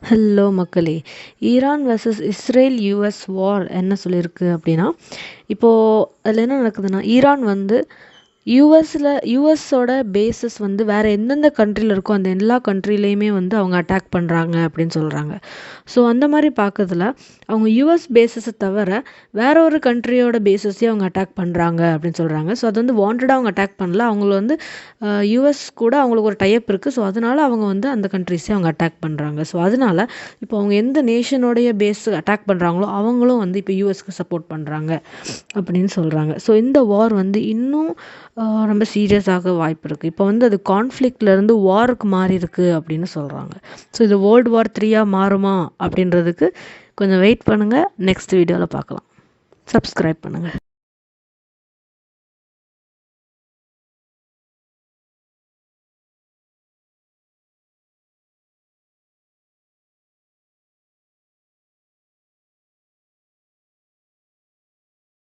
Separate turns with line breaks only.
Hello மக்களே! Iran versus Israel US வார் என்ன சொல்லியிருக்கு அப்படின்னா, இப்போது அதில் என்ன நடக்குதுன்னா, ஈரான் வந்து யுஎஸோட பேஸஸ் வந்து வேறு எந்தெந்த கண்ட்ரியில் இருக்கோ அந்த எல்லா கண்ட்ரிலையுமே வந்து அவங்க அட்டாக் பண்ணுறாங்க அப்படின்னு சொல்கிறாங்க. ஸோ அந்த மாதிரி பார்க்கறதுல அவங்க யுஎஸ் பேஸஸை தவிர வேற ஒரு கண்ட்ரியோட பேஸஸையும் அவங்க அட்டாக் பண்ணுறாங்க அப்படின்னு சொல்கிறாங்க. ஸோ அது வந்து வாண்டடாக அவங்க அட்டாக் பண்ணல. அவங்கள வந்து யுஎஸ் கூட அவங்களுக்கு ஒரு டைப் இருக்குது. ஸோ அதனால அவங்க வந்து அந்த கண்ட்ரிஸையும் அவங்க அட்டாக் பண்ணுறாங்க. ஸோ அதனால இப்போ அவங்க எந்த நேஷனோடைய பேஸ் அட்டாக் பண்ணுறாங்களோ அவங்களும் வந்து இப்போ யுஎஸ்க்கு சப்போர்ட் பண்ணுறாங்க அப்படின்னு சொல்கிறாங்க. ஸோ இந்த வார் வந்து இன்னும் ரொம்ப சீரியஸாக வாய்ப்பு இருக்குது. இப்போ வந்து அது கான்ஃப்ளிக்ட்லேருந்து வாருக்கு மாறி இருக்குது அப்படின்னு சொல்கிறாங்க. ஸோ இது வேர்ல்டு வார் 3 மாறுமா அப்படின்றதுக்கு கொஞ்சம் வெயிட் பண்ணுங்கள். நெக்ஸ்ட் வீடியோவில் பார்க்கலாம். சப்ஸ்கிரைப் பண்ணுங்கள்.